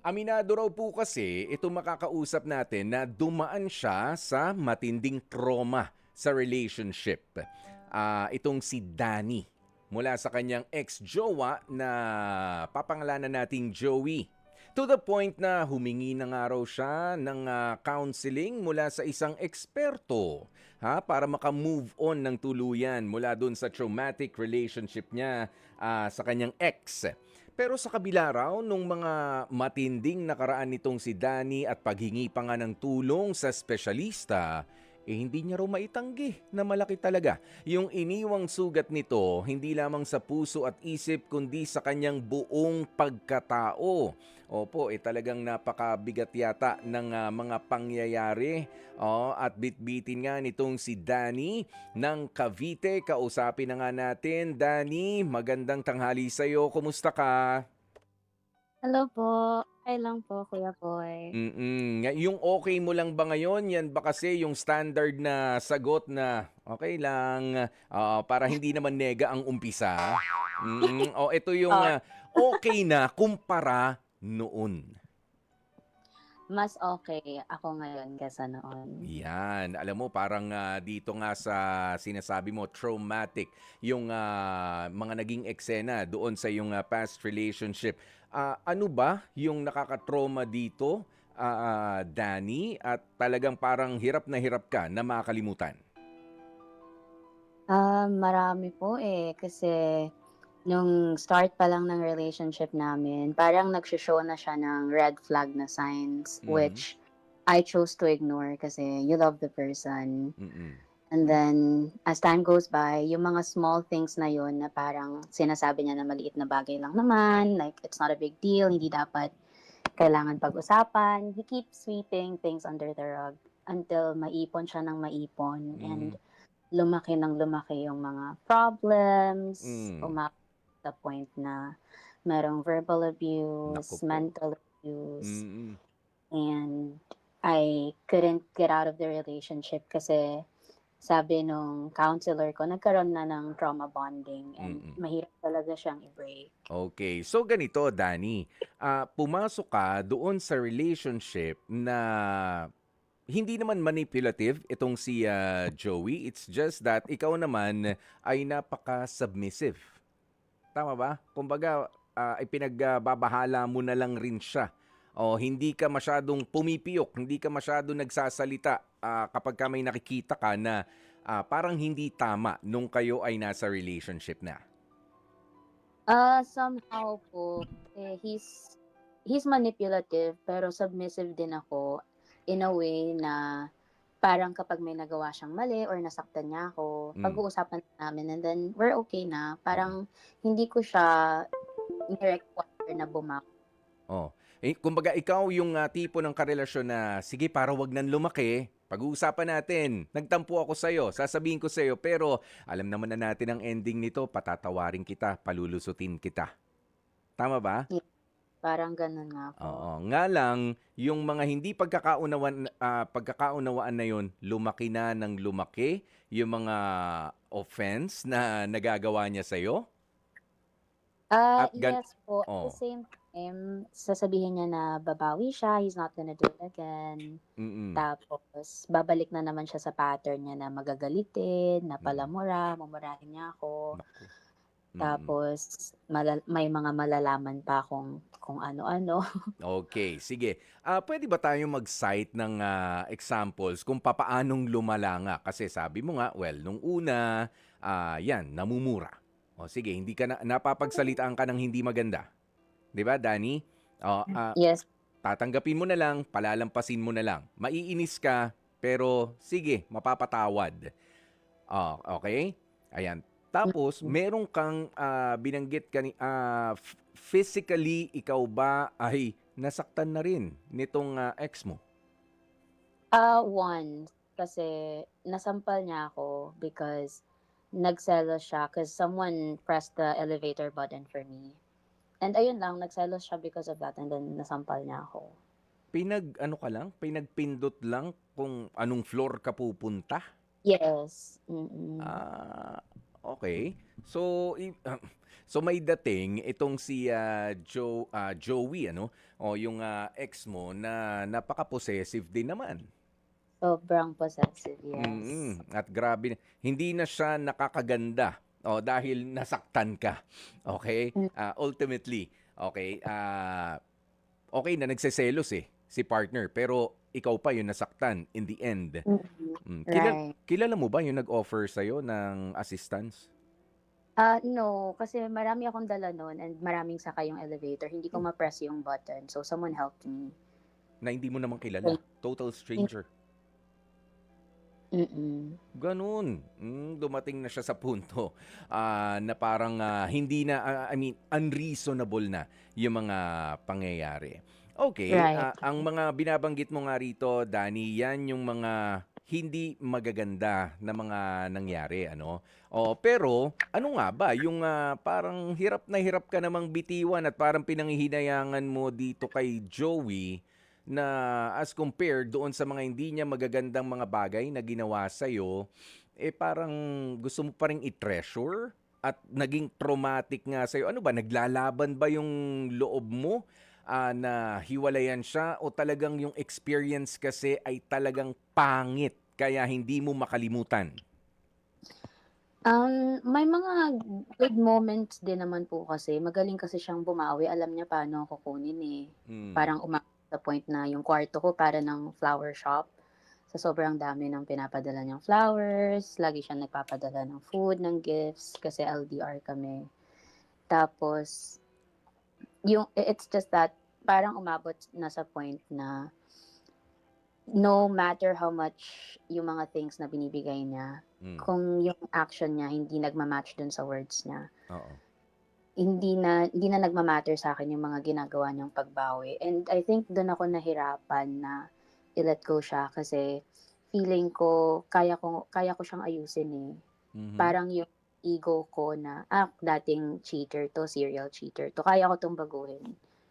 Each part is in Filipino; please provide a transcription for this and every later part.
Aminado raw po kasi itong makakausap natin na dumaan siya sa matinding trauma sa relationship. Itong si Danny mula sa kanyang ex-jowa na papangalanan nating Joey. To the point na humingi na nga raw siya ng counseling mula sa isang eksperto para maka-move on ng tuluyan mula dun sa traumatic relationship niya sa kanyang ex. Pero sa kabila raw nung mga matinding nakaraan nitong si Danny at paghingi pa nga ng tulong sa espesyalista, hindi niya raw maitanggi na malaki talaga yung iniwang sugat nito hindi lamang sa puso at isip kundi sa kanyang buong pagkatao. Opo, talagang napakabigat yata ng mga pangyayari. At bitbitin nga nitong si Danny ng Cavite. Kausapin na nga natin. Danny, magandang tanghali sa'yo. Kumusta ka? Hello po, okey lang po Kuya Boy. Yung okay mo lang ba ngayon, yan ba kasi yung standard na sagot na, "Okey lang," para hindi naman nega ang umpisa? O ito yung, Oh, okey na kumpara noon. mas okey ako ngayon kaysa noon. Yan, alam mo parang, dito nga sa sinasabi mo traumatic yung, mga naging eksena doon sa iyong, past relationship. Ano ba yung nakaka-trauma dito, Danny, at talagang parang hirap na hirap ka na makalimutan? Marami po, kasi nung start pa lang ng relationship namin parang nagsho-show na siya ng red flag na signs Mhm, which I chose to ignore kasi you love the person. mm. And then as time goes by, yung mga small things na yun na parang sinasabi niya na maliit na bagay lang naman, like it's not a big deal, hindi dapat kailangan pag-usapan. He keeps sweeping things under the rug until maipon siya ng maipon Hmm, and lumaki ng lumaki yung mga problems, hmm, umabot sa point na merong verbal naku abuse, po. mental abuse, Mm, and I couldn't get out of the relationship kasi sabi nung counselor ko, nagkaroon na ng trauma bonding and mm. mahirap talaga siyang i-break. Okay. So ganito, Danny, pumasok ka doon sa relationship na hindi naman manipulative itong si, Joey. It's just that ikaw naman ay napaka-submissive. Tama ba? Kumbaga, ipinagbabahala mo na lang rin siya. O hindi ka masyadong pumipiyok, hindi ka masyadong nagsasalita, kapagka may nakikita ka na, parang hindi tama nung kayo ay nasa relationship na. Somehow po, he's manipulative pero submissive din ako in a way na parang kapag may nagawa siyang mali or nasaktan niya ako, Hmm, pag-uusapan namin and then we're okay na. mm. Parang hindi ko siya ni-require na bumawi. Oh, kumbaga ikaw yung, tipo ng karelasyon na, "Sige para 'wag nang lumaki, pag-uusapan natin. Nagtampo ako sa'yo, sasabihin ko sa'yo pero alam naman na natin ang ending nito, patatawarin kita, palulusutin kita." Tama ba? Yeah, parang gano'n nga po. Oo, nga lang yung mga hindi pagkakaunawaan na yun, lumaki na ng lumaki yung mga offense na nagagawa niya sa'yo at Yes po. At the oh, same time, sasabihin niya na babawi siya, he's not gonna do it again. mm, Tapos babalik na naman siya sa pattern niya na magagalitin, na mm. palamura, mumurahin niya ako. Naku, mm. Tapos may mga malalaman pa kung ano-ano. Okay, sige. Puwede ba tayong mag-cite ng, examples kung papaanong lumala nga? Kasi sabi mo nga, well, nung una, 'yan, namumura. O sige, hindi ka na napapagsalitaan ka ng hindi maganda, 'di ba, Danny? Oh, Yes. tatanggapin mo na lang, palalampasin mo na lang. Maiinis ka, pero sige, mapapatawad. Okay. Ayan. Tapos Mm. meron kang, binanggit physically ikaw ba ay nasaktan na rin nitong, ex mo? Once kasi nasampal niya ako because nagselos siya because someone pressed the elevator button for me. And ayun lang, nagselos siya because of that and then nasampal niya ako. Pinag-ano ka lang, pinagpindot lang kung anong floor ka pupunta? Yes, mm. Ah, Okay. So, so may dating itong si Joey, ano? O yung ex mo na napaka-possessive din naman. Sobrang possessive, yes. At grabe, hindi na siya nakakaganda. Dahil nasaktan ka. Okay? Mm, Ultimately, okay, okay na nagseselos si partner, pero ikaw pa yung nasaktan in the end. right. Kilala mo ba yung nag-offer sa'yo ng assistance? No, kasi marami akong dala nun and maraming sakay yung elevator. Hindi ko ma-press yung button. So, someone helped me. Na hindi mo naman kilala. Like, Total in- stranger. Mm-mm. Ganun. Dumating na siya sa punto na parang hindi na, I mean, unreasonable na yung mga pangyayari. Okay, Right. ang mga binabanggit mo nga rito, Danny, yan yung mga hindi magaganda na mga nangyari, ano? Pero ano nga ba yung parang hirap ka namang bitiwan at parang pinanghihinayangan mo dito kay Joey na as compared doon sa mga hindi niya magagandang mga bagay na ginawa sa'yo, parang gusto mo pa rin i-treasure at naging traumatic nga sa'yo. Ano ba, naglalaban ba yung loob mo na hiwalayan siya o talagang yung experience kasi ay talagang pangit kaya hindi mo makalimutan? May mga good moments din naman po kasi. Magaling kasi siyang bumawi. Alam niya paano ako kunin eh. Mm. Parang umabot sa point na yung kwarto ko para ng flower shop. Sa sobrang dami ng pinapadala niyang flowers, lagi siyang nagpapadala ng food, ng gifts, kasi LDR kami. Tapos, it's just that, parang umabot na sa point na no matter how much yung mga things na binibigay niya, Mm. kung yung action niya hindi nagma-match dun sa words niya, Oo. hindi na nagma-matter sa akin yung mga ginagawa niyang pagbawi. And I think dun ako nahirapan na i-let go siya kasi feeling ko kaya ko siyang ayusin eh. Mhm. Parang yung ego ko na dating cheater to, serial cheater to, kaya ko tong baguhin.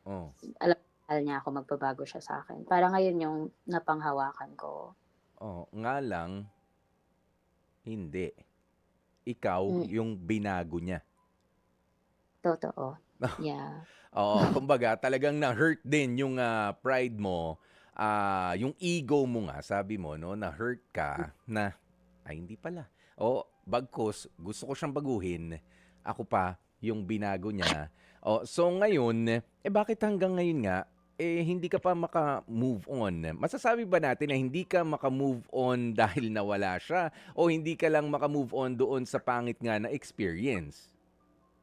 Oh. Alam mahal niya ako, magbabago siya sa akin. Parang ngayon yung napanghawakan ko. Oh, nga lang hindi. Ikaw Mm, yung binago niya. totoo. Yeah. Oo, kumbaga talagang na-hurt din yung pride mo, yung ego mo nga, sabi mo, no, na-hurt ka na, ay hindi pala. Bagkus, gusto ko siyang baguhin, ako pa yung binago niya. So ngayon, bakit hanggang ngayon nga, hindi ka pa maka-move on? Masasabi ba natin na hindi ka maka-move on dahil nawala siya o hindi ka lang maka-move on doon sa pangit nga na experience?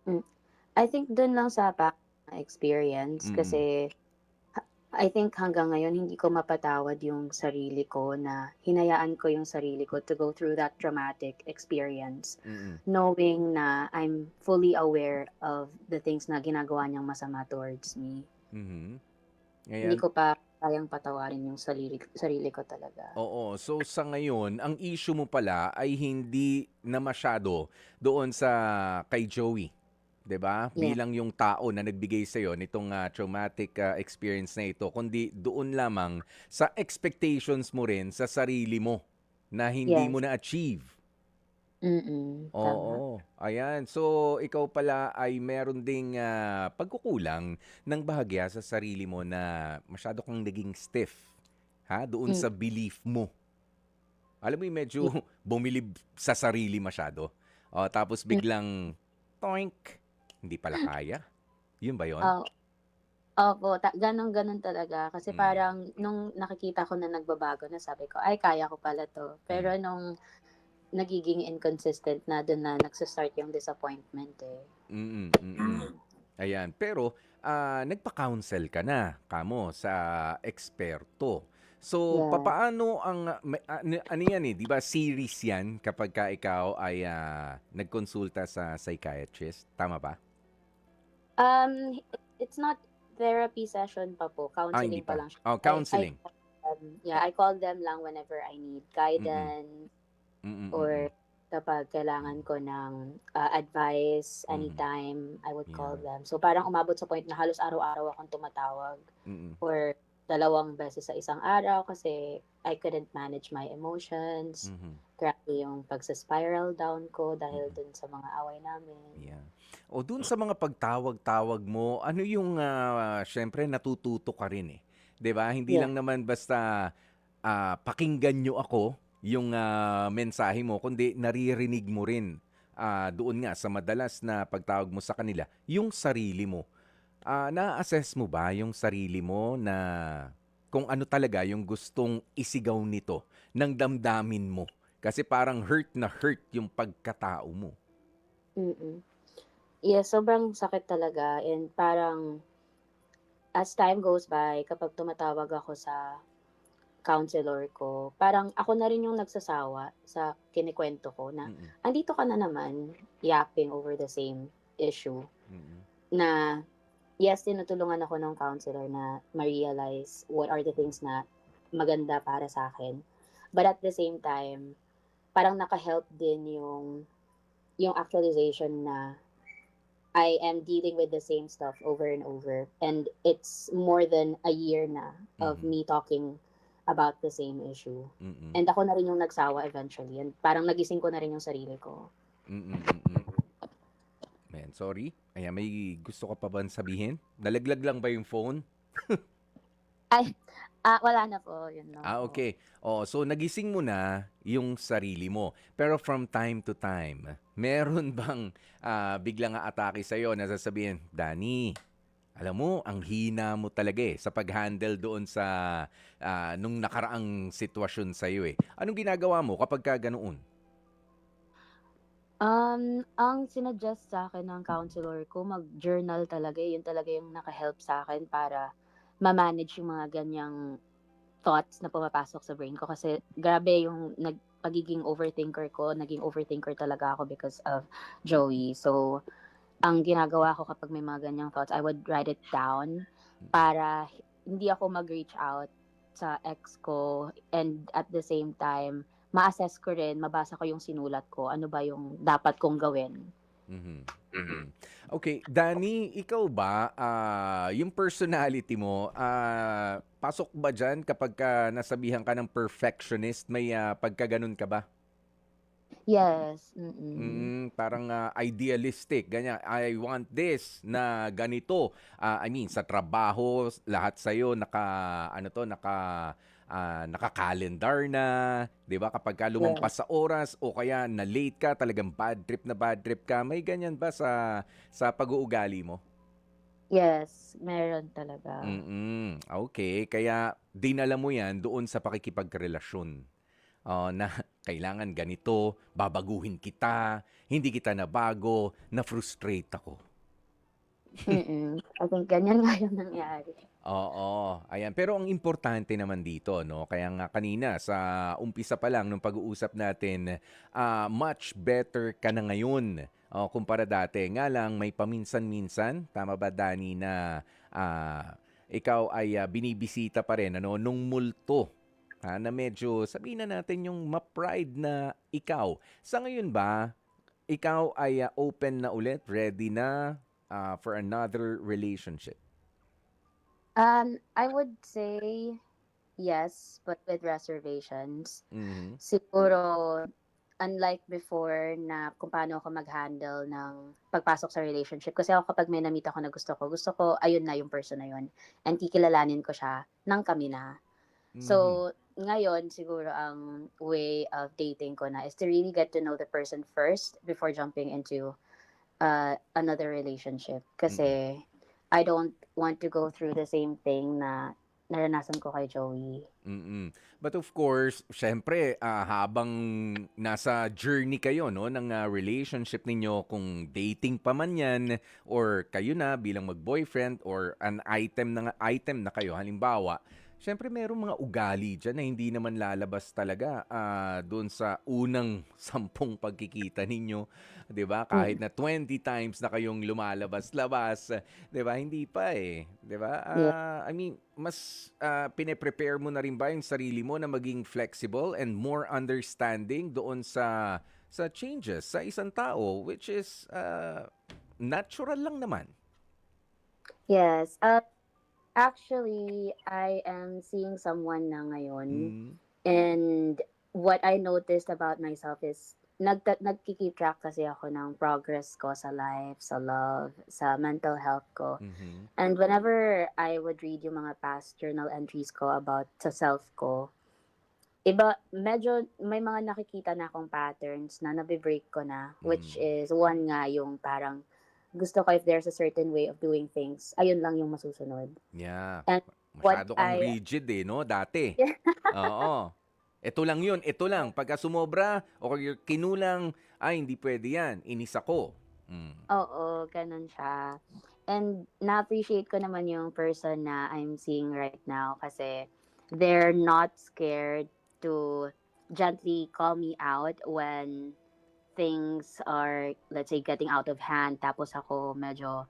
Mm. I think dun lang sa experience Mm. kasi I think hanggang ngayon hindi ko mapatawad yung sarili ko na hinayaan ko yung sarili ko to go through that traumatic experience, Mm. knowing na I'm fully aware of the things na ginagawa niyang masama towards me. Mhm. Hindi Ayan. ko pa kayang patawarin yung sarili ko talaga. Oo. So sa ngayon, ang issue mo pala ay hindi na masyado doon sa kay Joey, 'di ba? Yeah. Bilang yung tao na nagbigay sa nitong traumatic experience na ito, kundi doon lamang sa expectations mo rin sa sarili mo na hindi mo Yes. na-achieve. Tama. Oo, ayan. So, ikaw pala ay meron ding pagkukulang ng bahagya sa sarili mo na masyado kang naging stiff, doon Mm, sa belief mo. Alam mo yung medyo yeah. bumilib sa sarili masyado. Tapos Mm. biglang, toink, hindi pala kaya. Yun ba yun? Ah, Opo, gano'n talaga. Kasi Mm, parang nung nakikita ko na nagbabago na, sabi ko, "Ay, kaya ko pala 'to." mm, Pero nung nagiging inconsistent na, dun na nagsa-start yung disappointment, eh. mm. Ayan. Pero, nagpa-counsel ka na, kamo, sa eksperto. So, Yeah. papaano ang, ano yan 'di ba series yan kapag ka ikaw ay nagkonsulta sa psychiatrist, tama ba? It's not therapy session pa po, Hindi counseling pa pa. lang siya. I Counseling. call yeah, I call them lang whenever I need Mm, guidance mm. or kapag kailangan ko ng, advice Mhm. anytime, I would call Yeah. them. So, parang umabot sa point na halos araw-araw akong tumatawag Mm. or 2 beses sa isang araw kasi I couldn't manage my emotions. Mhm. Grabe yung pagsa-spiral down ko dahil Mm. dun sa mga away namin. Yeah. O dun sa mga pagtawag-tawag mo, ano yung siyempre natututo ka rin eh. 'Di ba? Hindi Yeah. lang naman basta pakinggan nyo ako yung mensahe mo, kundi naririnig mo rin doon nga sa madalas na pagtawag mo sa kanila, yung sarili mo. Na-assess mo ba yung sarili mo na kung ano talaga yung gustong isigaw nito ng damdamin mo? Kasi parang hurt na hurt yung pagkatao mo. Mm. Yeah, sobrang sakit talaga and parang as time goes by, kapag tumatawag ako sa counselor ko, parang ako na rin yung nagsasawa sa kinukuwento ko na, Mm, "Andito ka na naman, yapping over the same issue." mm, Na yes, tinutulungan ako ng counselor na ma-realize what are the things na maganda para sa akin. But at the same time, parang naka-help din yung actualization na I am dealing with the same stuff over and over. And it's more than a year na of mhm, me talking about the same issue. mm, And ako na rin yung nagsawa eventually. And parang nagising ko na rin yung sarili ko. mm, mm. Man, sorry. Ayan, may gusto ka pa bang sabihin? Nalaglag lang ba yung phone? Ay, wala na po. Yun lang po. Okay. Oh, so nagising mo na yung sarili mo. Pero from time to time, meron bang biglang aatake sa'yo na sasabihin, Danny, alam mo, ang hina mo talaga sa pag-handle doon sa nung nakaraang sitwasyon sa'yo eh. Anong ginagawa mo kapag ka ganoon? Ang sinuggest sa'kin ng counselor ko mag-journal talaga, yun talaga yung naka-help sa'kin para ma-manage yung mga ganiyang thoughts na pumapasok sa brain ko kasi grabe yung pagiging overthinker ko, naging overthinker talaga ako because of Joey. So, ang ginagawa ko kapag may mga ganiyang thoughts, I would write it down Mm, para hindi ako mag-reach out sa ex ko and at the same time, ma-assess ko rin, mabasa ko yung sinulat ko, ano ba yung dapat kong gawin. mhm, mhm. Okay, Danny, ikaw ba, yung personality mo, pasok ba diyan kapagka nasabihan ka ng perfectionist, may pagkagano'n ka ba? Yes, mm. Parang idealistic, ganyan. I want this na ganito. I mean, sa trabaho, lahat sa'yo ano to, naka-calendar na, 'di ba? Kapag ka Yeah. lumampas sa oras o kaya na late ka, talagang bad trip ka. May ganyan ba sa pag-uugali mo? Yes, meron talaga. Okay. Kaya dinala mo 'yan doon sa pakikipagrelasyon. Na kailangan ganito, babaguhin kita, hindi kita nabago, na-frustrate ako. I think ganyan nga yung nangyari. Oo, ayan. Pero ang importante naman dito, no? Kaya nga kanina sa umpisa pa lang nung pag-uusap natin, much better ka na ngayon kumpara dati. Nga lang, may paminsan-minsan, tama ba Dani, na ikaw ay binibisita pa rin ano, nung multo na medyo sabihin na natin yung ma-pride na ikaw. Sa ngayon ba, ikaw ay open na ulit, ready na for another relationship? I would say yes, but with reservations. Mhm. Siguro, unlike before na kung paano ako mag-handle ng pagpasok sa relationship. Kasi ako kapag may na-meet ako na gusto ko, ayun na yung person na yun. And kikilalanin ko siya ng kami na. Mhm. So, ngayon, siguro ang way of dating ko na is to really get to know the person first before jumping into another relationship. Mm. Kasi I don't want to go through the same thing na naranasan ko kay Joey. Mm. But of course, siyempre, habang nasa journey kayo no ng relationship ninyo, kung dating pa man 'yan or kayo na bilang mag-boyfriend or an item na kayo halimbawa, siyempre merong mga ugali diyan na hindi naman lalabas talaga doon sa unang 10 pagkikita ninyo, 'di ba? Kahit Mm, na 20 times na kayong lumalabas-labas, 'di ba? Hindi pa eh, 'di ba? yeah. I mean, mas pine-prepare mo na rin ba yung sarili mo na maging flexible and more understanding doon sa changes sa isang tao which is natural lang naman. Yes. Actually, I am seeing someone na ngayon, Mm, and what I noticed about myself is nagki-keep track kasi ako ng progress ko sa life, sa love, sa mental health ko. mhm, And whenever I would read yung mga past journal entries ko about sa self ko, iba, medyo may mga nakikita na akong patterns na nabe-break ko na, which mm. is one nga yung parang gusto ko if there's a certain way of doing things, ayun lang yung masusunod. Yeah. And what Masyado kang I rigid eh, no? Dati. Oo. Ito lang yun, ito lang. Pagka sumobra o kinulang, ay hindi pwede yan. Inis ako. Mm. Oo, gano'n siya. And na-appreciate ko naman yung person na I'm seeing right now kasi they're not scared to gently call me out when things are, let's say, getting out of hand. Tapos ako medyo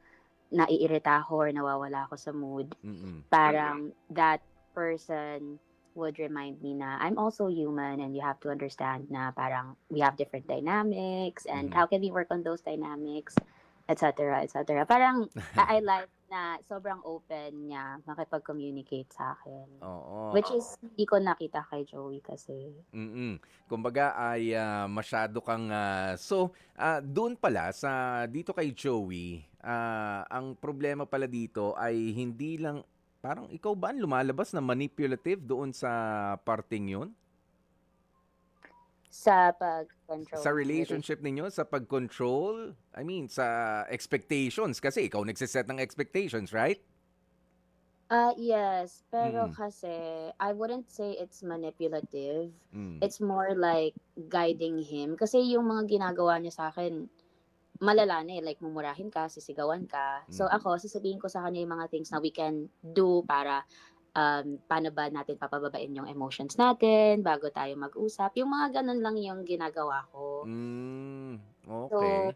naiirita ako or nawawala ako sa mood. Mm-mm. Parang that person would remind me na I'm also human and you have to understand na parang we have different dynamics and Mhm. how can we work on those dynamics, etc. etc. Parang I like na sobrang open niya makipag-communicate sa akin. Oo. Which is hindi ko nakita kay Joey kasi. Mm. Kumbaga ay masyado kang doon pala sa dito kay Joey, ang problema pala dito ay hindi lang parang ikaw ba ang lumalabas na manipulative doon sa parting 'yon? Sa pag-control Sa ng relationship. relationship ninyo, sa pag-control, I mean sa expectations kasi ikaw nagse-set ng expectations, right? Yes, pero Mm. kasi I wouldn't say it's manipulative. Mm. It's more like guiding him. Kasi yung mga ginagawa niya sa akin, malala na eh. Like, mumurahin ka, sisigawan ka. So Mm. ako, sasabihin ko sa kanya yung mga things na we can do para paano ba natin papababain yung emotions natin bago tayo mag-usap. Yung mga ganun lang yung ginagawa ko. Hmm, So, okey.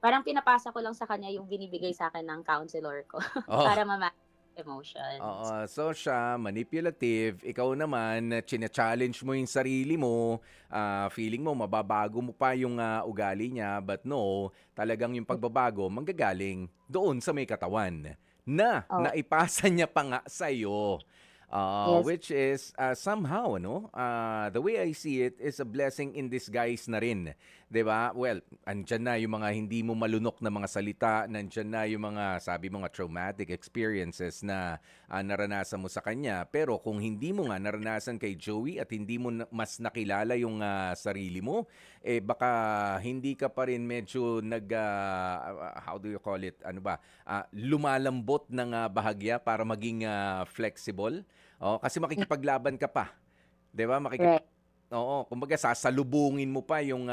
parang pinapasa ko lang sa kanya yung binibigay sa akin ng counselor ko Oh. para ma-manage emotions. Oo, so siya manipulative, ikaw naman chine-challenge mo yung sarili mo, feeling mo mababago mo pa yung, ugali niya, but no, talagang yung pagbabago manggagaling doon sa may katawan na Oh, naipasa niya pa nga sa'yo. yes. Which is, somehow ano, the way I see it is a blessing in disguise na rin, 'di ba? Well, andiyan na yung mga hindi mo malunok na mga salita, nandiyan na yung mga sabi mo nga traumatic experiences na naranasan mo sa kanya. Pero kung hindi mo nga naranasan kay Joey at hindi mo mas nakilala yung sarili mo, eh baka hindi ka pa rin medyo how do you call it? Ano ba? Lumalambot ng bahagya para maging flexible. Oh, kasi makikipaglaban ka pa, 'di ba? Right. Oo, kumbaga sasalubungin mo pa yung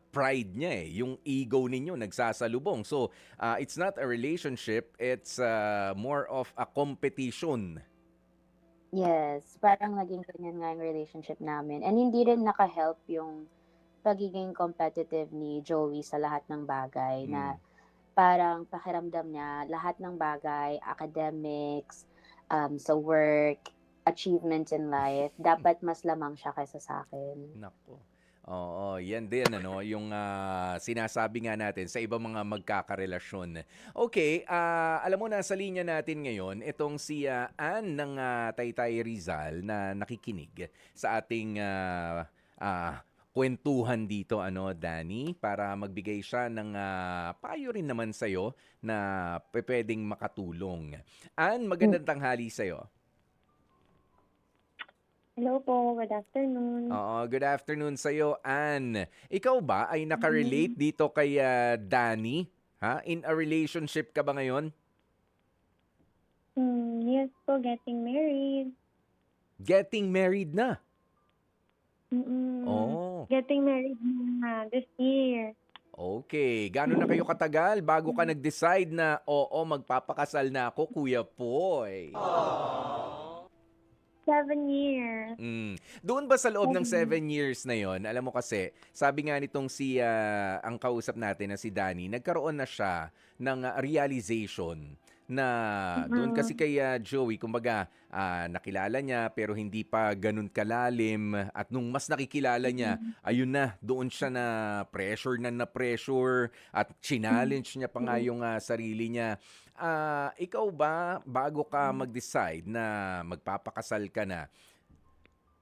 pride niya eh, yung ego ninyo nagsasalubong. So, it's not a relationship, it's more of a competition. Yes, parang naging ganyan nga yung relationship namin and hindi rin naka-help yung pagiging competitive ni Joey sa lahat ng bagay Mm. na parang pakiramdam niya lahat ng bagay, academics, sa work, achievements in life, dapat mas lamang siya kaysa sa'kin. Naku. Oo, yan din ano, yung sinasabi nga natin sa ibang mga magkakarelasyon. Okay, alam mo nasa linya natin ngayon itong si Ann ng Taytay Rizal na nakikinig sa ating kwentuhan dito ano, Danny, para magbigay siya ng payo rin naman sa'yo na pwedeng makatulong. Ann, Hmm. magandang tanghali sa'yo. Hello po, good afternoon. Oo, good afternoon sa'yo, Ann. Ikaw ba ay nakarelate Mm. dito kay Danny? Ha? In a relationship ka ba ngayon? Yes po, getting married. Getting married na. Mm. Oh, Getting married na this year. okay. Gano'n na kayo katagal bago ka nag-decide na, oo, magpapakasal na ako, Kuya Poy? 7 years. Doon ba sa loob ng 7. 7 years na yon, alam mo kasi, sabi nga nitong si, ang kausap natin na si Danny, nagkaroon na siya ng realization na doon kasi Mm. kay Joey, kumbaga, nakilala niya pero hindi pa ganun kalalim at nung mas nakikilala niya, Mm. ayun na, doon siya na pressure at challenge niya pa nga Mm. yung sarili niya. ikaw ba, bago ka mag-decide na magpapakasal ka na,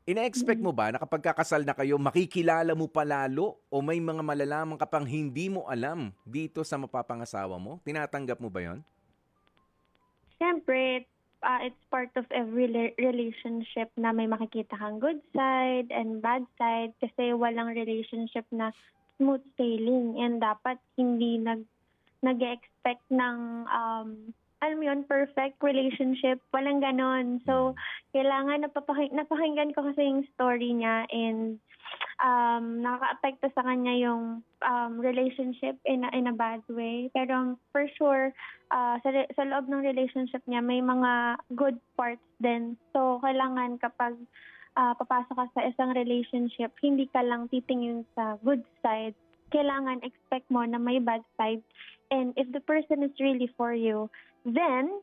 ina-expect mo ba na kapag kakasal na kayo, makikilala mo palalo o may mga malalaman ka pang hindi mo alam dito sa mapapangasawa mo? Tinatanggap mo ba yon? Siyempre, it's part of every relationship na may makikita kang good side and bad side kasi walang relationship na smooth sailing and dapat hindi nag-expect ng alam mo yun, perfect relationship. Walang ganon. So, kailangan napakinggan ko kasi yung story niya and nakaka-apekto sa kanya yung relationship in a bad way. Pero for sure, sa loob ng relationship niya, may mga good parts din. So, kailangan kapag papasok ka sa isang relationship, hindi ka lang titingin sa good side. Kailangan expect mo na may bad side. And if the person is really for you, then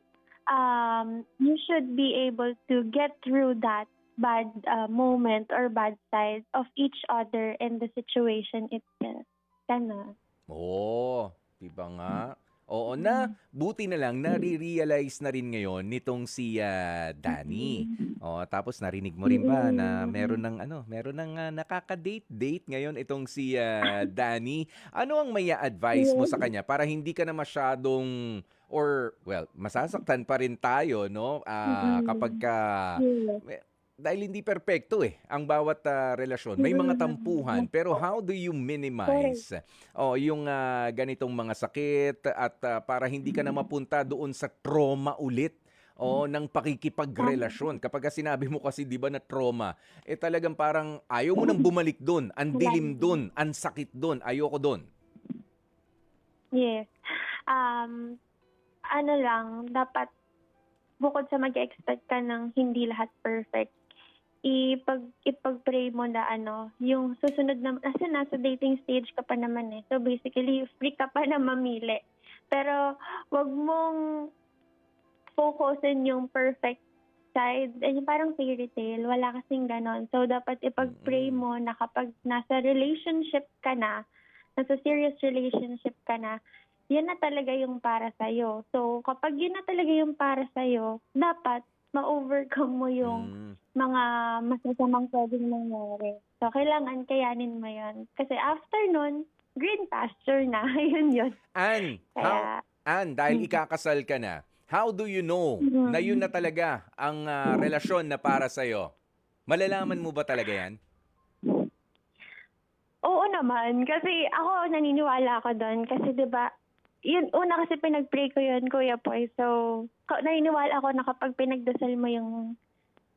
you should be able to get through that bad moment or bad side of each other and the situation itself. Sana. Oo, di ba nga? Oo na, buti na lang nare-realize na rin ngayon nitong si Danny. Oh, tapos narinig mo rin ba na meron ng nakaka-date ngayon itong si Danny? Ano ang may advice mo sa kanya para hindi ka na masyadong or well, masasaktan pa rin tayo, no? Kapag ka Yes. dahil hindi perpekto ang bawat relasyon. May mga tampuhan, pero how do you minimize yung ganitong mga sakit at para hindi ka na mapunta doon sa trauma ulit ng pakikipagrelasyon. Kapag sinabi mo kasi 'di ba na trauma, talagang parang ayaw mo nang bumalik doon, ang dilim doon, ang sakit doon, ayoko doon. Yes. Ano lang, dapat bukod sa mag-expect ka ng hindi lahat perfect, ipag-pray mo na yung susunod na, kasi nasa dating stage ka pa naman eh. So basically, free ka pa na mamili. Pero wag mong focusin yung perfect side. Yung parang fairy tale, wala kasing ganon. So dapat ipag-pray mo na kapag nasa relationship ka na, nasa serious relationship ka na, yan na talaga yung para sa'yo. So kapag yun na talaga yung para sa'yo, dapat ma-overcome mo yung mga masasamang pwedeng mangyari. So, kailangan kayanin mo yun. Kasi after nun, green pasture na. Yun. Ann, Kaya, dahil ikakasal ka na, how do you know na yun na talaga ang relasyon na para sa'yo? Malalaman mo ba talaga yan? oo naman. Kasi ako, naniniwala ako doon. Kasi 'di ba yun, una kasi pinag-pray ko yun, Kuya Poy. So, naniniwala ako na kapag pinagdasal mo yung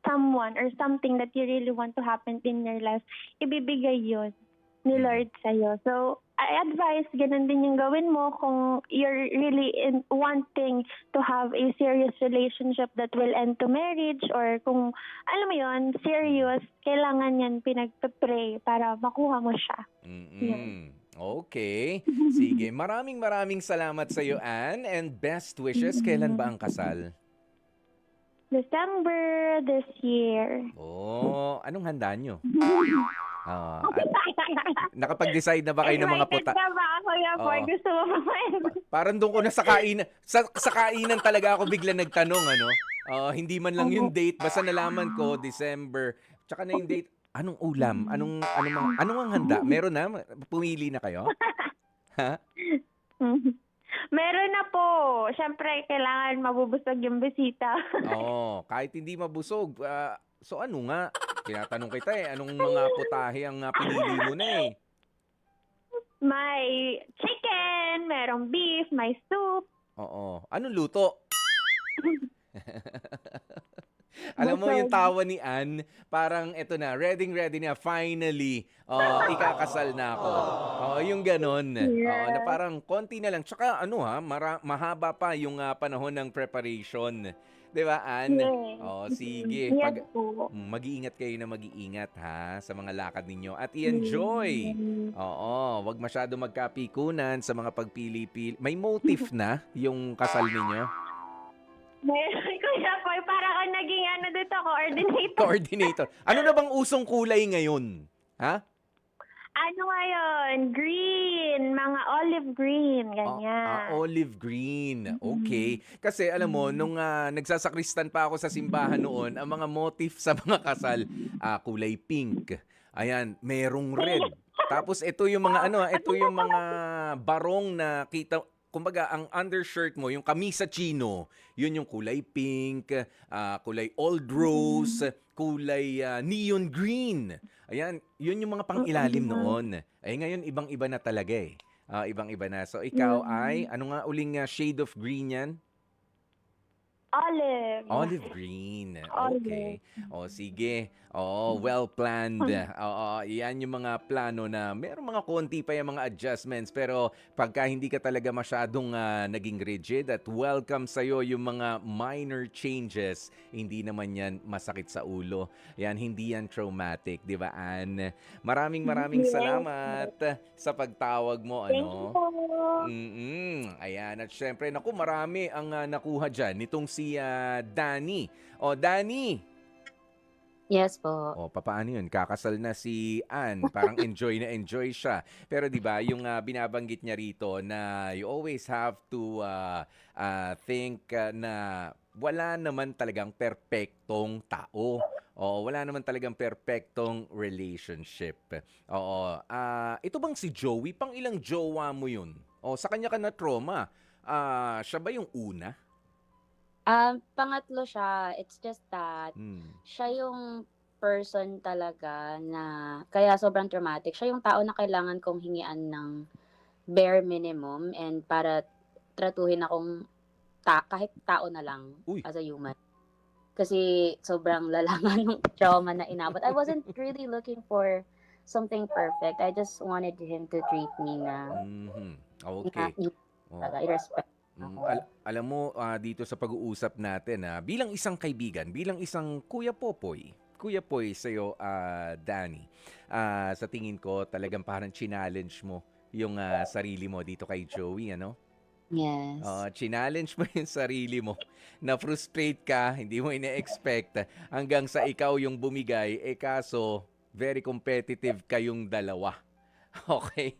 someone or something that you really want to happen in your life, ibibigay yun ni Lord sa'yo. So, I advise, ganun din yung gawin mo kung you're really wanting to have a serious relationship that will end to marriage or kung, alam mo yun, serious, kailangan yan pinag-pray para makuha mo siya. Yun. Okay. Sige, maraming salamat sa iyo, Ann, and best wishes. Kailan ba ang kasal? December this year. Oh, anong handa nyo? At nakapag-decide na ba kayo ng mga Excited ka ba, Kuya Poy? Oo. Gusto mo ba Parang doon ko na sa kainan, sa kainan talaga ako bigla nagtanong, ano? Hindi man lang yung date, basta nalaman ko, December. Tsaka na yung date, anong ulam? Anong ang handa? Meron na? Pumili na kayo? Ha? Meron na po. Siyempre, kailangan mabubusog yung bisita. Oo, kahit hindi mabusog. So ano nga? Tinatanong kita anong mga putahe ang pinili mo na eh? May chicken, merong beef, may soup. Oo. Anong luto? Alam mo yung tawa ni Ann, parang eto na, ready na, finally, ikakasal na ako. Yung ganon. Na parang konti na lang. Tsaka mahaba pa yung panahon ng preparation. 'Di ba, Ann? Yes. Sige. Yes po. Mag-iingat kayo na mag-iingat ha sa mga lakad ninyo at i-enjoy. Wag masyado magkapikunan sa mga pagpili-pili. May motive na yung kasal ninyo? Meron, Kuya Poy, para ka naging dito, coordinator. Coordinator. Ano na bang usong kulay ngayon? Ha? Ano ngayon? Green, mga olive green, ganyan. Olive green. Mm. Okay. Kasi alam mo, Mm. nung nagsasakristan pa ako sa simbahan noon, ang mga motif sa mga kasal, kulay pink. Ayan, merong red. Tapos ito yung mga ito yung mga barong na kita, kumbaga ang undershirt mo, yung kamisa chino, yun yung kulay pink, kulay old rose, Mm. kulay neon green. Ayan, yun yung mga pang-ilalim Mm. noon. Eh ngayon ibang-iba na talaga eh. Ibang-iba na. So ikaw ay, Mm. ano nga uling shade of green yan? Olive. Olive green. Olive. Okay. O sige. Oo, well planned. Oo, yan yung mga plano na meron mga konti pa yung mga adjustments pero pagka hindi ka talaga masyadong naging rigid at welcome sa'yo yung mga minor changes, hindi naman yan masakit sa ulo. Yan, hindi yan traumatic, di ba, Anne? Maraming Yes. salamat sa pagtawag mo, Thank you ano? po. Ayan. At syempre, naku, marami ang nakuha dyan nitong si Danny. O, Danny! Yes po. O, papaano yun? Kakasal na si Ann. Parang enjoy na enjoy siya. Pero di ba yung binabanggit niya rito na you always have to think na wala naman talagang perpektong tao. Oo, wala naman talagang perpektong relationship. Oo. Ito bang si Joey? Pang ilang jowa mo yun? O, sa kanya ka na trauma. Siya ba yung una? Pangatlo siya, it's just that Hmm. siya yung person talaga na kaya sobrang traumatic. Siya yung tao na kailangan kong hingian ng bare minimum and para tratuhin akong kahit tao na lang Uy. as a human. Kasi sobrang lala nga nung trauma na inabot. I wasn't really looking for something perfect. I just wanted him to treat me Mhm. na Okay. Oh. i-respect ako. Alam mo, dito sa pag-uusap natin, bilang isang kaibigan, bilang isang Kuya Poy sa'yo, Danny, sa tingin ko talagang parang challenge mo yung sarili mo dito kay Joey, ano? Yes. Challenge mo yung sarili mo. Na-frustrate ka, hindi mo ine-expect hanggang sa ikaw yung bumigay, kaso very competitive kayong dalawa. Okay?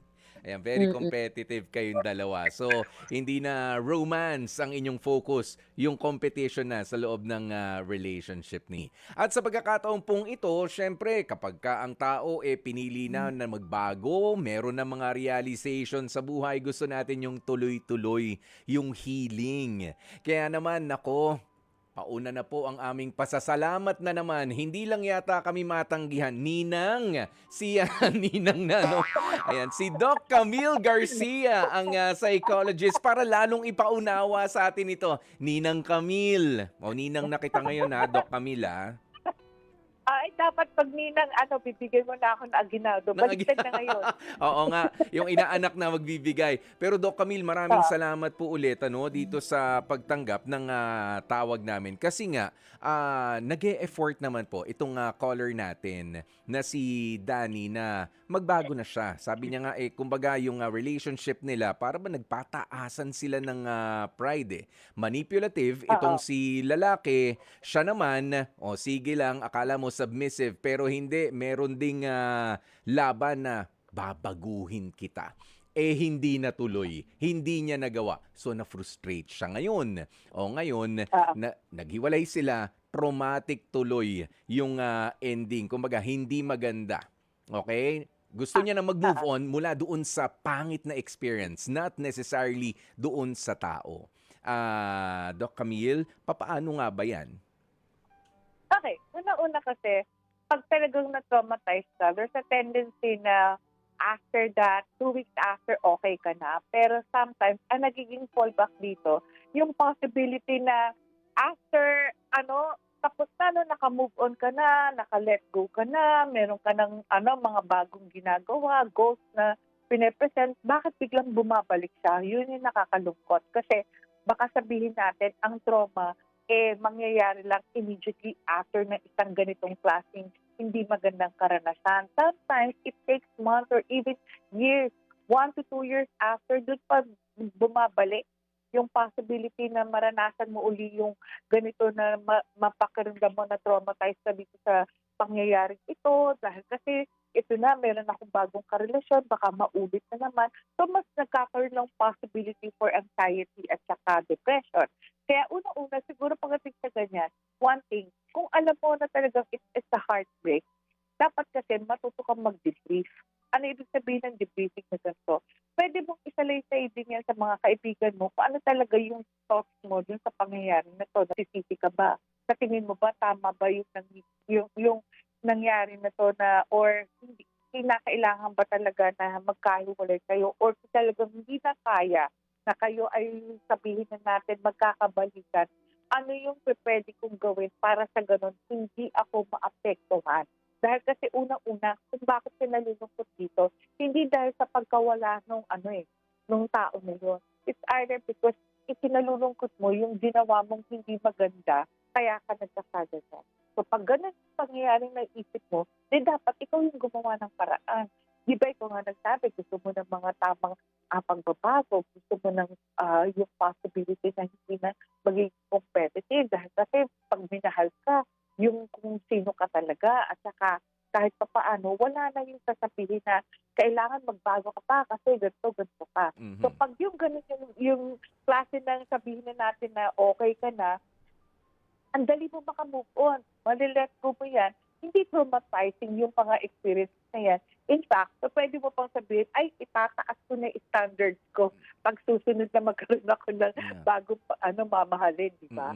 Ayan, very Mm. competitive kayong dalawa. So, hindi na romance ang inyong focus, yung competition na sa loob ng relationship ni. At sa pagkakataon pong ito, syempre, kapag ka ang tao pinili na magbago, meron na mga realization sa buhay, gusto natin yung tuloy-tuloy, yung healing. Kaya naman, nako, pauna na po ang aming pasasalamat na naman. Hindi lang yata kami matanggihan. Ninang, si Ninang na, no? Ayan, si Doc Camille Garcia, ang psychologist, para lalong ipaunawa sa atin ito. Ninang Camille. O, ninang na kita ngayon, ha, Doc Camille, ha? Ay, dapat pag ninang bibigyan mo na ako ng aginaldo. Baliktad na ngayon. Oo nga, yung inaanak na magbibigay. Pero Doc Camille, maraming Ah, salamat po ulit dito sa pagtanggap ng tawag namin. Kasi nga, nag-e-effort naman po itong caller natin na si Danny na magbago na siya. Sabi niya nga, kumbaga yung relationship nila, para ba nagpataasan sila ng pride eh. Manipulative, itong Oo. si lalaki, siya naman, sige lang, akala mo submissive, pero hindi, meron ding laban na babaguhin kita. Hindi natuloy, hindi niya nagawa. So na-frustrate siya ngayon. Ngayon, Oo. naghiwalay sila, traumatic tuloy yung ending. Kumbaga, hindi maganda. Okay? Gusto Ah, niya na mag-move oo. on mula doon sa pangit na experience, not necessarily doon sa tao. Doc Camille, papaano nga ba yan? Okay. Una-una kasi, pag talagang na-traumatize ka, there's a tendency na after that, 2 weeks after, okay ka na. Pero sometimes, ang nagiging fallback dito, yung possibility na after, tapos na, no, naka-move on ka na, naka-let go ka na, meron ka ng mga bagong ginagawa, goals na pine-present, bakit biglang bumabalik siya? Yun yung nakakalungkot. Kasi baka sabihin natin, ang trauma, mangyayari lang immediately after ng isang ganitong klaseng hindi magandang karanasan. Sometimes, it takes months or even years, 1 to 2 years after, doon pa bumabalik yung possibility na maranasan mo uli yung ganito na mapakiramdam mo na traumatized ka dito sa pangyayaring ito. Dahil kasi it ito na, meron akong bagong karelasyon, baka maulit na naman. So, mas nagkakaroon ng possibility for anxiety at saka depression. Kaya una-una, siguro pagdating sa ganyan, one thing, kung alam mo na talagang it's a heartbreak, dapat kasi matuto kang mag-debrief. Ano ibig sabihin ng debriefing na ganito? Pwede mong isalaysay din yan sa mga kaibigan mo kung ano talaga yung thoughts mo dun sa pangyayari na to. Nasisisi ka ba? Sa tingin mo ba tama ba yung nangyari na to na or hindi kinakailangan ba talaga na magkahiwalay kayo or kung talagang hindi na kaya na kayo ay sabihin na natin magkakabalikan, ano yung pwede kong gawin para sa ganun hindi ako maapektuhan? Dahil kasi unang-una, kung bakit ka nalulungkot dito, hindi dahil sa pagkawala nung tao na yun. It's either because ikinalulungkot mo yung ginawa mong hindi maganda, kaya ka nagkakaganyan. So pag ganun yung pangyayaring naisip mo, dapat ikaw yung gumawa ng paraan. Di ba ikaw nga nagsabi, gusto mo ng mga tamang pagbabago, gusto mo ng yung possibility na hindi na maging competitive. Dahil kasi pag minahal ka, yung kung sino ka talaga at saka kahit pa paano, wala na yung sasabihin na kailangan magbago ka pa kasi ganito ka. Mhm. So pag yung ganun yung klase ng sabihin na natin na okay ka na, ang dali mo makamove on. Mali-let go mo yan. Hindi traumatizing yung mga experience na yan. In fact, so pwede mo pang sabihin, ay, itataas ko na yung standards ko pag susunod na magkaroon ako ng bagong mamahalin, di ba?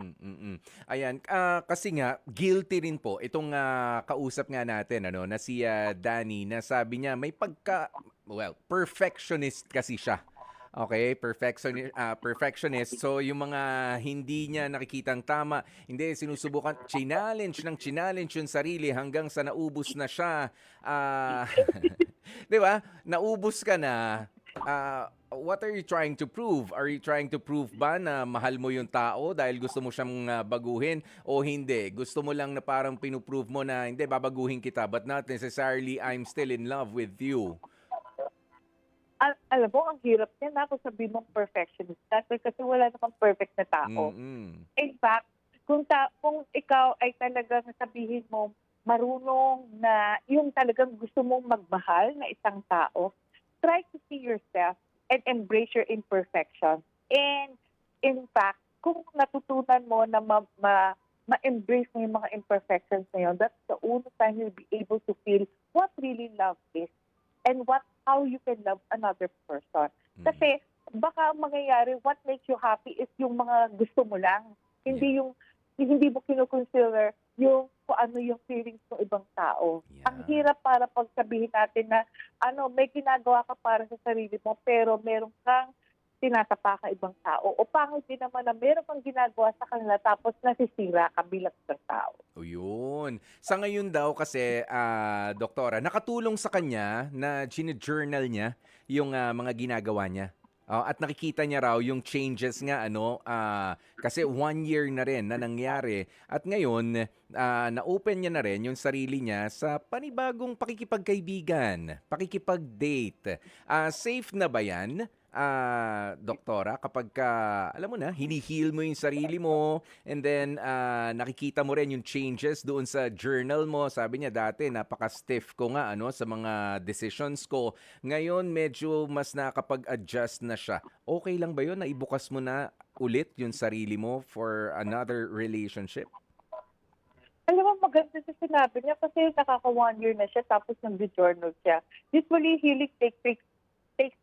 Ayan, kasi nga guilty rin po itong kausap nga natin na si Danny na sabi niya may perfectionist kasi siya. Okay, perfectionist. So yung mga hindi niya nakikitang tama, hindi sinusubukan, challenge yung sarili hanggang sa naubos na siya. Ah, 'Di ba? Naubos ka na. What are you trying to prove? Are you trying to prove ba na mahal mo yung tao dahil gusto mo siyang baguhin o hindi? Gusto mo lang na parang pinuprove mo na hindi, babaguhin kita but not necessarily I'm still in love with you. Alam mo, ang hirap niya na kung sabihin mong perfectionist ka kasi wala namang perfect na tao. Mm-mm. In fact, kung ikaw ay talagang sabihin mo marunong na yung talagang gusto mong magmahal na isang tao, try to see yourself and embrace your imperfection. And in fact, kung natutunan mo na ma-embrace mo yung mga imperfections na yun, that's the only time you'll be able to feel what really love is and how you can love another person. Kasi baka mangyayari, what makes you happy is yung mga gusto mo lang. Hindi mo kinukonsider yung kung ano yung feelings ng ibang tao. Yeah. Ang hirap para pagsabihin natin na may ginagawa ka para sa sarili mo pero meron kang tinatapa ka ibang tao. O pangit din naman na meron kang ginagawa sa kanila tapos nasisira ka bilang isang tao. O yun. Sa ngayon daw kasi, doktora, nakatulong sa kanya na gine-journal niya yung mga ginagawa niya. At nakikita niya raw yung changes nga kasi 1 year na rin na nangyari at ngayon na-open niya na rin yung sarili niya sa panibagong pakikipagkaibigan, pakikipag-date. Safe na ba yan? Doktora, kapag alam mo na, hinihil mo yung sarili mo and then nakikita mo rin yung changes doon sa journal mo. Sabi niya dati napaka-stiff ko nga sa mga decisions ko. Ngayon medyo mas nakapag-adjust na siya. Okay lang ba yun na ibukas mo na ulit yung sarili mo for another relationship? Alam mo, maganda sa sinabi niya kasi nakaka 1 year na siya tapos nag-journal siya. Usually, healing takes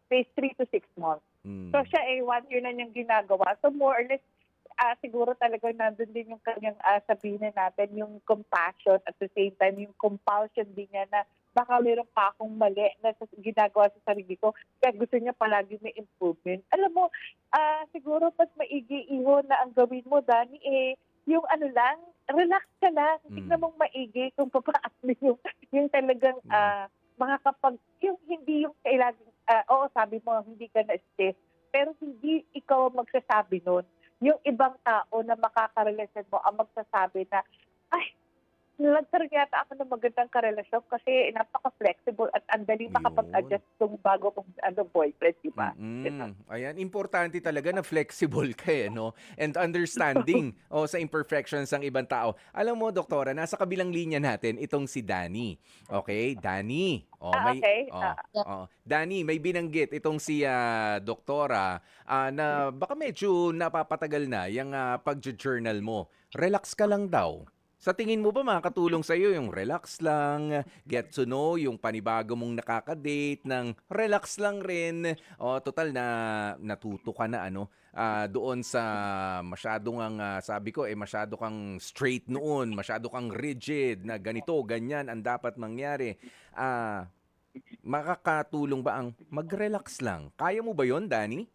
place 3 to 6 months. So siya 1 year na niyang ginagawa. So more or less, siguro talaga nandun din yung kanyang sabihin natin, yung compassion at the same time, yung compulsion din niya na baka meron pa akong mali na ginagawa sa sarili ko. Kaya gusto niya palagi may improvement. Alam mo, siguro mas maigi iho na ang gawin mo, Danny, yung relax ka lang. Tignan mong maigi kung papaano yung talagang yung hindi yung kailangan, sabi mo, hindi ka na-stress, pero hindi ikaw magsasabi nun. Yung ibang tao na makakarelasyon mo ang magsasabi na, ay, nagkaroon yata ako ng magandang karelasyon kasi napaka-flexible at ang dali makapag-adjust kung bago kong boyfriend, di ba? Ayan, importante talaga na flexible ka no? And understanding sa imperfections ng ibang tao. Alam mo, doktora, nasa kabilang linya natin itong si Danny. Okay, Danny. Okay. Danny, may binanggit itong si doktora na baka medyo napapatagal na yung pag-journal mo. Relax ka lang daw. Sa tingin mo ba makakatulong sa iyo yung relax lang, get to know yung panibago mong nakaka-date ng relax lang rin? O total na natuto ka na doon sa masyadong sabi ko masyado kang straight noon, masyado kang rigid na ganito, ganyan ang dapat mangyari. Makakatulong ba ang mag-relax lang? Kaya mo ba 'yon, Danny?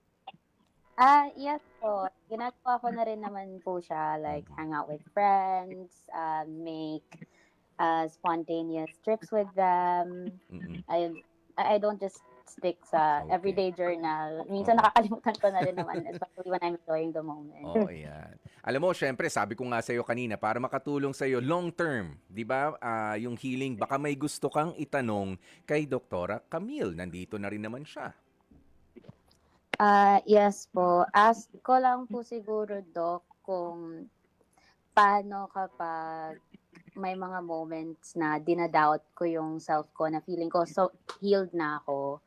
Yes po. Ginagawa ko na rin naman po siya, like hang out with friends, make spontaneous trips with them. Mm-mm. I don't just stick sa Okay. everyday journal. Minsan Oo. nakakalimutan ko na rin naman, especially when I'm enjoying the moment. Oo, yan. Alam mo, syempre, sabi ko nga sa'yo kanina, para makatulong sa'yo long term, di ba, yung healing, baka may gusto kang itanong kay Doktora Camille. Nandito na rin naman siya. Yes po. Ask ko lang po siguro, Doc, kung paano kapag may mga moments na dinadoubt ko yung self ko, na feeling ko so healed na ako.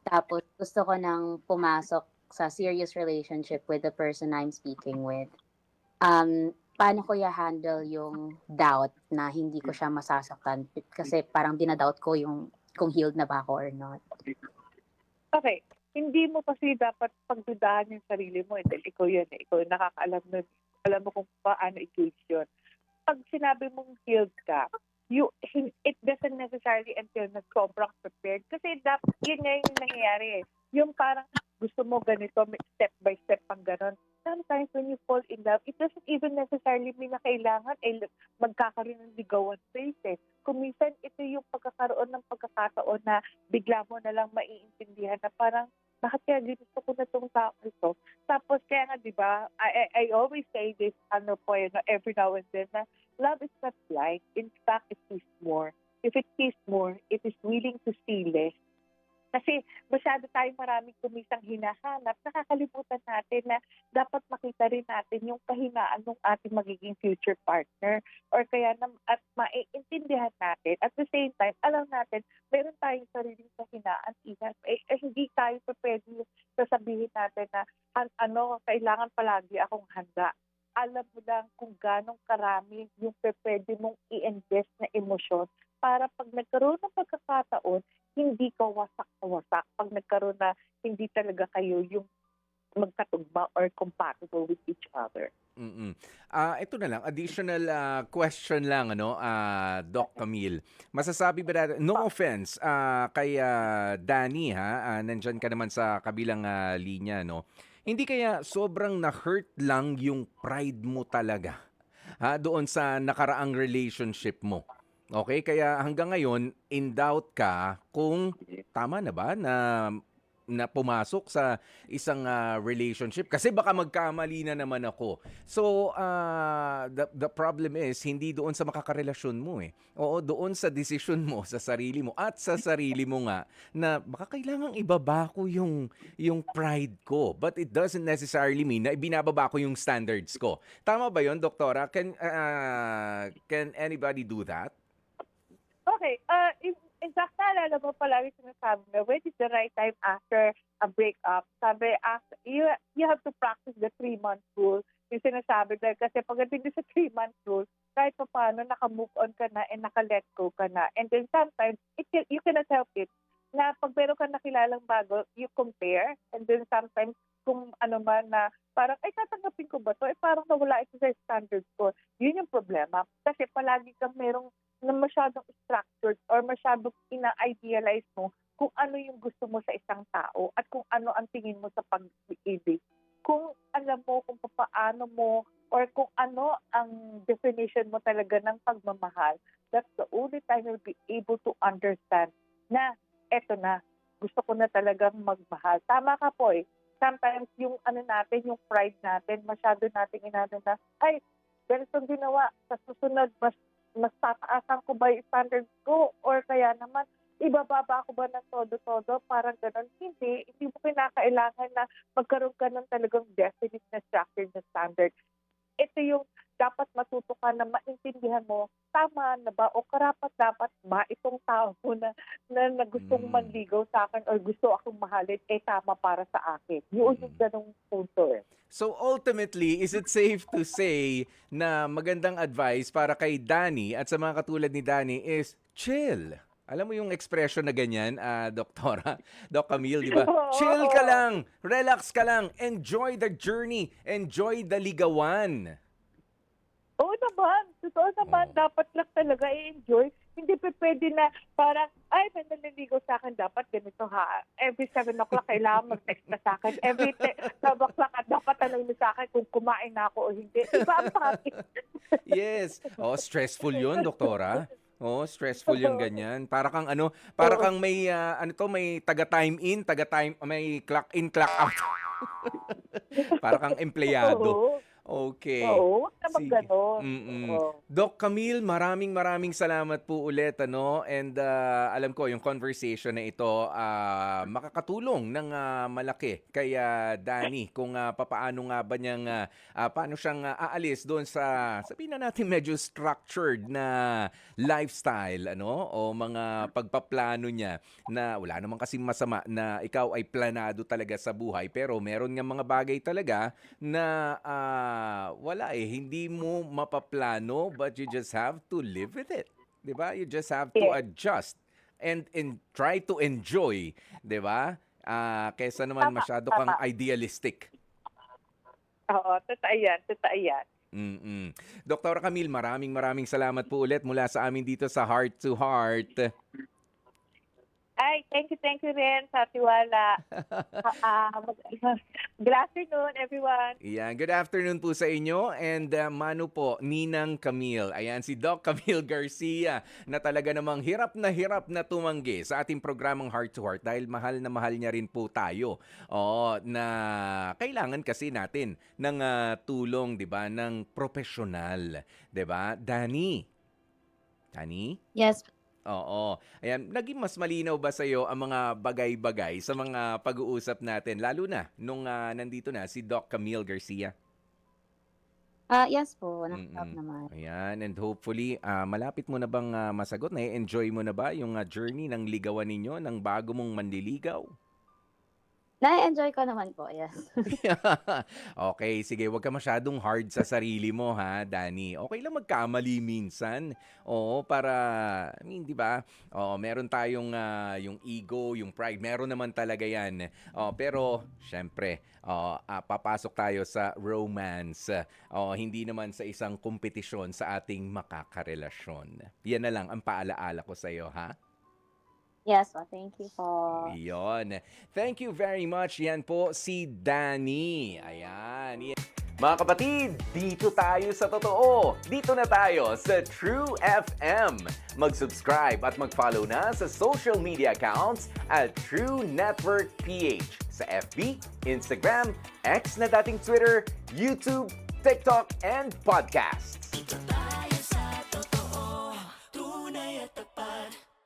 Tapos gusto ko nang pumasok sa serious relationship with the person I'm speaking with. Paano ko i-handle yung doubt na hindi ko siya masasaktan? Kasi parang dinadoubt ko yung kung healed na ba ako or not. Okay. Hindi mo kasi dapat pagdudahan yung sarili mo. Dahil ikaw yan. Ikaw yung nakakaalam nun. Alam mo kung paano i-gauge yun. Pag sinabi mong healed ka, it doesn't necessarily entail na sobrang prepared. Kasi yun nga yung nangyayari eh. Yung parang gusto mo ganito, step by step pang ganon. Sometimes when you fall in love, it doesn't even necessarily mean na kailangan magkakaroon ng ligawan phase eh. Kung minsan, ito yung pagkakaroon ng pagkakataon na bigla mo na lang maiintindihan na parang, bakit kaya gusto ko na itong tao ito? Tapos kaya nga, di ba, I always say this, every now and then, na love is not blind. In fact, it sees more. If it sees more, it is willing to see less. Kasi masyado tayong maraming kumisang hinahanap, nakakalimutan natin na dapat makita rin natin yung kahinaan ng ating magiging future partner or kaya at maiintindihan natin. At the same time, alam natin, meron tayong sariling kahinaan. Hindi tayo pwede sasabihin natin na kailangan palagi akong handa. Alam mo lang kung ganong karami yung pwede mong i-invest na emosyon para pag nagkaroon ng pagkakataon, hindi ka wasak-wasak. Pag nagkaroon na hindi talaga kayo yung magkatugma or compatible with each other. Ito na lang, additional question lang, Doc Camille. Masasabi ba natin, no offense kay Danny, nandyan ka naman sa kabilang linya, no? Hindi kaya sobrang na-hurt lang yung pride mo talaga doon sa nakaraang relationship mo? Okay, kaya hanggang ngayon, in doubt ka kung tama na ba na pumasok sa isang relationship kasi baka magkamali na naman ako. So, the problem is hindi doon sa makakarelasyon mo eh. Oo, doon sa decision mo sa sarili mo at sa sarili mo nga na baka kailangang ibaba ko yung pride ko. But it doesn't necessarily mean na ibinababa ko yung standards ko. Tama ba 'yon, doktora? Can anybody do that? Okay. In fact, naalala mo palagi sinasabi na when is the right time after a breakup? Sabi, you have to practice the 3-month rule. Yung sinasabi dahil kasi pagdating sa 3-month rule, kahit pa paano naka-move on ka na and naka-let go ka na. And then sometimes, you cannot help it na pag meron ka nakilalang bago, you compare. And then sometimes, kung ano man na parang, tatanggapin ko ba to? Parang nawala ito sa standards ko. Yun yung problema. Kasi palagi kang merong na masyadong structured or masyadong ina-idealize mo kung ano yung gusto mo sa isang tao at kung ano ang tingin mo sa pag-ibig. Kung alam mo kung paano mo or kung ano ang definition mo talaga ng pagmamahal, that's the only time you'll be able to understand na eto na, gusto ko na talagang magmahal. Tama ka po eh. Sometimes yung natin, yung pride natin, masyado natin na, ganito ginawa. Sa susunod, mas mas tataasan ko ba yung standards ko or kaya naman ibababa ko ba ng todo-todo, parang gano'n. Hindi mo kinakailangan na magkaroon ka ng talagang definite na structure na standard. Ito yung dapat matuto ka na maintindihan mo, tama na ba o karapat-dapat ba itong tao na gustong manligaw sa akin or gusto akong mahalin, tama para sa akin. Yun yung ganong punto eh. So ultimately, is it safe to say na magandang advice para kay Danny at sa mga katulad ni Danny is chill? Alam mo yung expression na ganyan, Doktora, Doc Camille, di ba? Oo. Chill ka lang, relax ka lang, enjoy the journey, enjoy the ligawan. Oo naman, totoo naman, dapat lang talaga i-enjoy. Hindi pa pwede na parang, ay, may naliligaw sa akin, dapat ganito ha. Every 7 o'clock, kailangan mag-text na sa akin. Every 7 o'clock, dapat tanong mo sa akin kung kumain na ako o hindi. Iba ang topic. Yes. Oh, stressful yun, Doktora. Oh, stressful yung ganyan. Para kang para kang may may taga-time in, may clock in, clock out. Para kang empleyado. Oo. Okay. Oo, huwag naman Sige. ganon. Oo. Doc Camille, maraming salamat po ulit and alam ko yung conversation na ito makakatulong ng malaki kay Danny kung papaano nga ba niyang paano siyang aalis doon sa sabihin na natin medyo structured na lifestyle o mga pagpaplano niya na wala naman kasi masama na ikaw ay planado talaga sa buhay pero meron nga mga bagay talaga na wala hindi mo mapaplano but you just have to live with it. 'Di ba? You just have to adjust and try to enjoy, 'di ba? Kaysa naman masyado kang idealistic. Oo, totoo yan. Dr. Camille, maraming salamat po ulit mula sa amin dito sa Heart to Heart. Ay, thank you rin sa tiwala. Good afternoon, everyone. Yan, good afternoon po sa inyo and mano po, Ninang Camille. Ayan, si Doc Camille Garcia na talaga namang hirap na tumanggi sa ating programang Heart to Heart dahil mahal na mahal niya rin po tayo. Na kailangan kasi natin ng tulong, 'di ba, ng profesional, 'di ba? Danny? Yes. Oo. Ayan, naging mas malinaw ba sa iyo ang mga bagay-bagay sa mga pag-uusap natin lalo na nung nandito na si Doc Camille Garcia? Yes po, nakakap naman. Ayan, and hopefully malapit mo na bang masagot na enjoy mo na ba yung journey ng ligawan ninyo ng bago mong manliligaw? Na-enjoy ko naman po, yes. Okay, sige, wag ka masyadong hard sa sarili mo ha, Danny. Okay lang magkamali minsan. Oo, para di ba? Oo, meron tayong yung ego, yung pride. Meron naman talaga 'yan. Pero syempre, papasok tayo sa romance. Hindi naman sa isang kompetisyon sa ating makakarelasyon. Yan na lang ang paalaala ko sa iyo, ha? Yes, thank you po. Iyon. Thank you very much. Yan po si Danny. Ayan. Mga kapatid, dito tayo sa totoo. Dito na tayo sa True FM. Mag-subscribe at mag-follow na sa social media accounts at True Network PH sa FB, Instagram, X na dating Twitter, YouTube, TikTok, and podcasts.